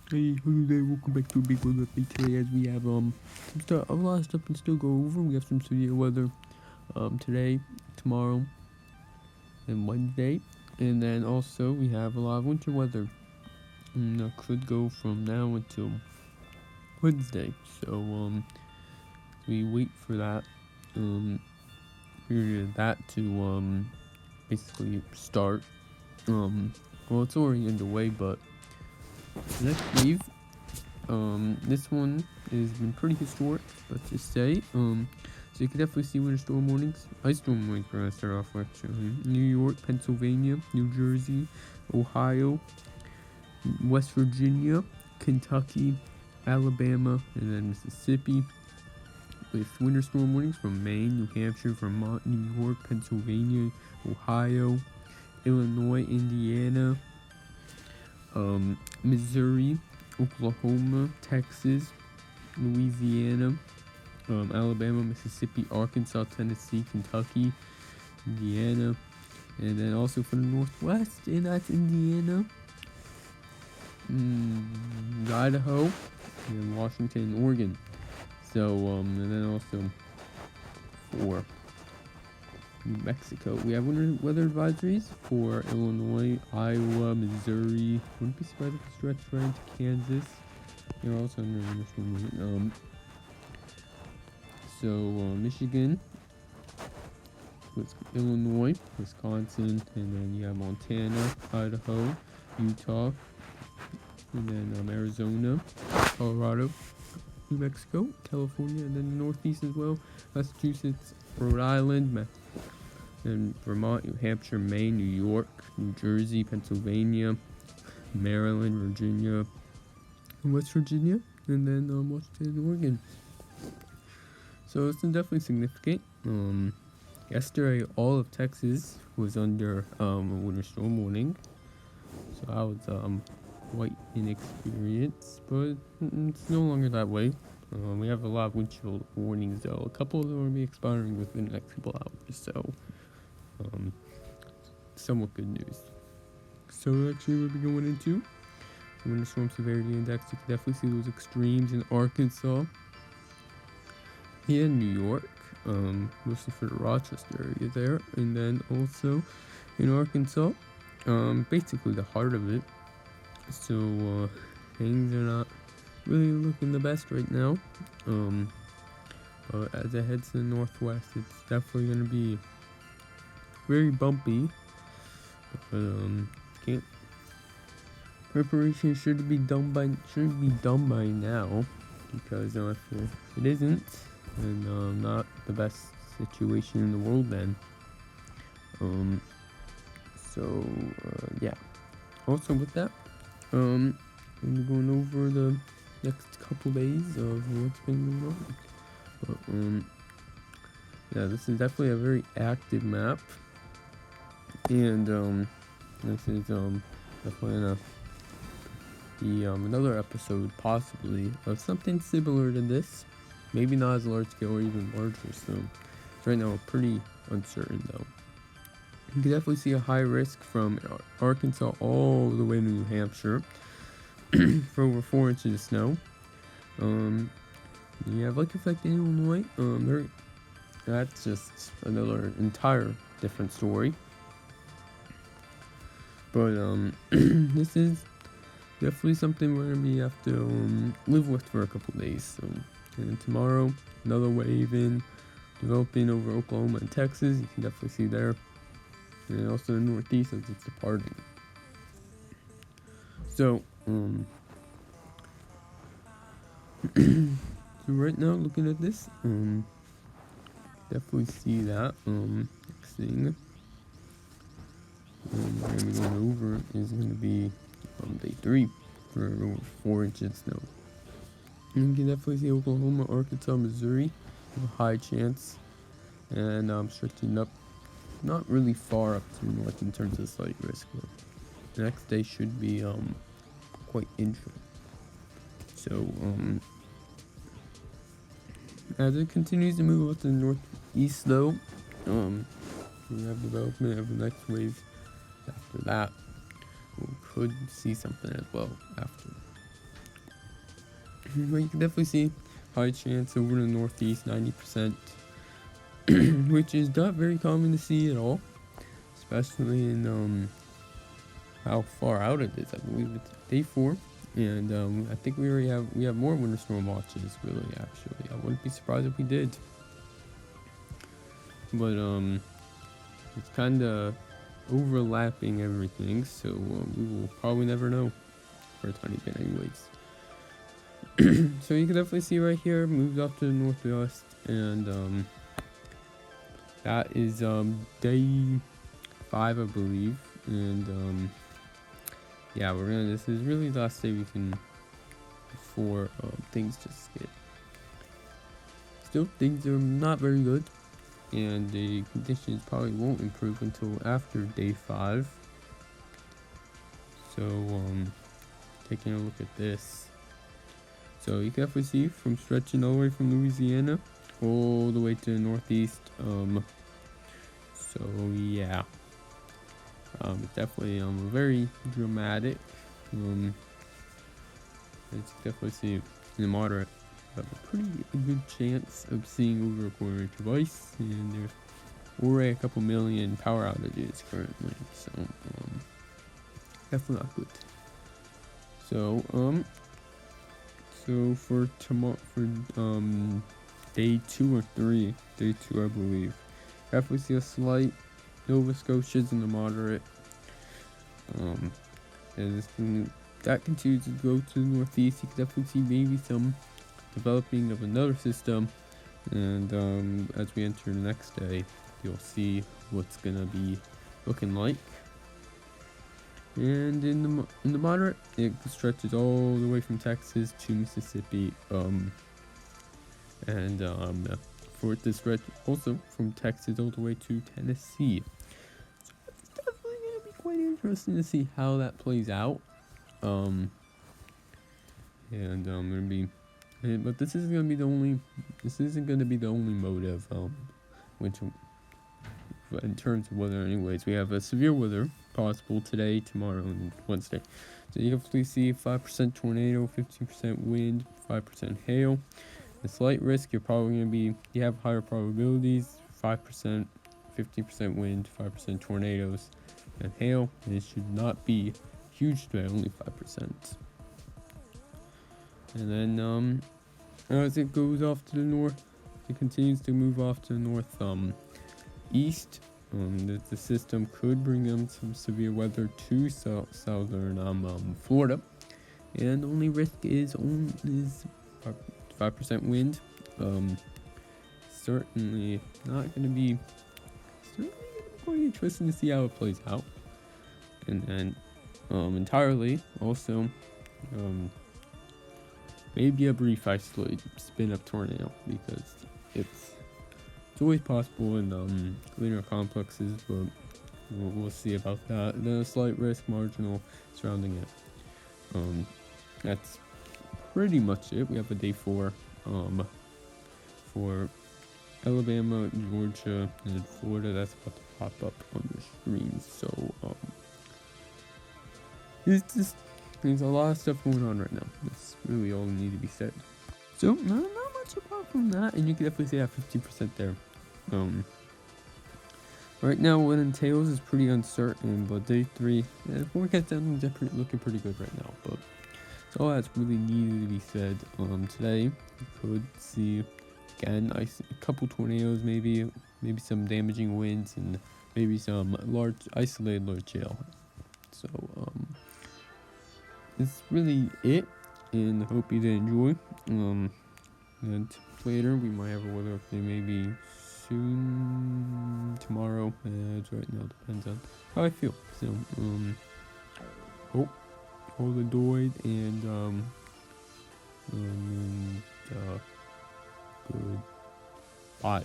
Hey, hello there, welcome back to a big weather update today as we have a lot of stuff to still go over. We have some severe weather today, tomorrow, and Wednesday. And then also we have a lot of winter weather. And that could go from now until Wednesday. So we wait for that period of that to basically start. Well, it's already underway, but the next wave. This one has been pretty historic, let's just say. So you can definitely see winter storm warnings. Ice storm warnings we're gonna start off with. New York, Pennsylvania, New Jersey, Ohio, West Virginia, Kentucky, Alabama, and then Mississippi. With winter storm warnings from Maine, New Hampshire, Vermont, New York, Pennsylvania, Ohio, Illinois, Indiana, Missouri, Oklahoma, Texas, Louisiana, Alabama, Mississippi, Arkansas, Tennessee, Kentucky, Indiana, and then also from the Northwest, and that's Indiana, Idaho, and Washington, and Oregon. So, and then also for New Mexico, we have winter weather advisories for Illinois, Iowa, Missouri. Wouldn't be surprised if it stretched right into Kansas. They're also under winter storm warning. So Michigan, Illinois, Wisconsin, and then you have Montana, Idaho, Utah, and then Arizona, Colorado, New Mexico, California, and then the Northeast as well, Massachusetts, Rhode Island, and Vermont, New Hampshire, Maine, New York, New Jersey, Pennsylvania, Maryland, Virginia, and West Virginia, and then Washington and Oregon. So it's definitely significant. Yesterday, all of Texas was under a winter storm warning, so I was quite inexperienced, but it's no longer that way. We have a lot of wind chill warnings though. A couple of them will be expiring within the next couple hours, so somewhat good news. So actually, we'll be going into the winter storm severity index. You can definitely see those extremes in Arkansas and New York, mostly for the Rochester area there, and then also in Arkansas, basically the heart of it. So things are not really looking the best right now. But as it heads to the northwest, it's definitely gonna be very bumpy. But can't. Preparation should be done by now, because if it isn't, then not the best situation in the world then. Yeah. Also with that, we'll be going over the next couple days of what's been going on. But yeah, this is definitely a very active map, and this is definitely gonna be another episode possibly of something similar to this. Maybe not as large scale or even larger, so right now we're pretty uncertain though. You can definitely see a high risk from Arkansas all the way to New Hampshire for over 4 inches of snow. You have lake effect in Illinois. That's just another entire different story. But this is definitely something we're gonna have to live with for a couple days. So, and tomorrow, another wave developing over Oklahoma and Texas. You can definitely see there, and also the Northeast as it's departing. So, so right now, looking at this, definitely see that. Next thing we're gonna be going over is gonna be day 3 for over 4 inches of snow. And you can definitely see Oklahoma, Arkansas, Missouri have a high chance, and stretching up, not really far up to north in terms of slight risk. But the next day should be quite interesting. So as it continues to move up to the northeast, though, we have development of the next wave. After that, we could see something as well after. But you can definitely see high chance over the northeast, 90%, which is not very common to see at all, especially in how far out it is. I believe it's day 4, and I think we have more winter storm watches. Really, actually, I wouldn't be surprised if we did. But it's kind of overlapping everything, so we will probably never know for a tiny bit, anyways. So you can definitely see right here, moved off to the northwest, and that is day 5, I believe, and yeah, this is really the last day we can before things just get. Still, things are not very good, and the conditions probably won't improve until after day 5. So taking a look at this. So you can definitely see from stretching all the way from Louisiana all the way to the northeast. So yeah, it's definitely very dramatic. As you can definitely see in the moderate, have a pretty good chance of seeing over a quarter inch of ice, and there's already a couple million power outages currently. So definitely not good. So for tomorrow, for day 2 or 3, day 2 I believe, definitely see a slight Nova Scotia's in the moderate. And that continues to go to the northeast. You can definitely see maybe some developing of another system, and as we enter the next day, you'll see what's gonna be looking like. And in the moderate, it stretches all the way from Texas to Mississippi, and for it to stretch also from Texas all the way to Tennessee. So it's definitely gonna be quite interesting to see how that plays out. But this isn't gonna be the only. This isn't gonna be the only mode of winter. In terms of weather, anyways, we have a severe weather possible today, tomorrow, and Wednesday. So you definitely see 5% tornado, 15% wind, 5% hail. The slight risk, you have higher probabilities, 5%, 15% wind, 5% tornadoes, and hail. And it should not be huge today, only 5%. And then as it goes off to the north, it continues to move off to the north east. The system could bring them some severe weather to southern Florida, and the only risk is 5% wind. Certainly going to be quite interesting to see how it plays out. And then entirely also maybe a brief isolated spin up tornado, because it's always possible in linear complexes, but we'll see about that. And then a slight risk marginal surrounding it. That's pretty much it. We have a day 4 for Alabama, Georgia, and Florida. That's about to pop up on the screen. So there's a lot of stuff going on right now. That's really all need to be said. So not much apart from that, and you can definitely see that 15% there. Right now what entails is pretty uncertain, but day 3, the forecast is looking pretty good right now. But that's all that's really needed to be said. Today you could see again a couple tornadoes, maybe some damaging winds, and maybe some isolated large hail. So that's really it, and I hope you did enjoy. And later we might have a weather update, maybe soon, tomorrow. As right now depends on how I feel. So hope all enjoyed, and goodbye.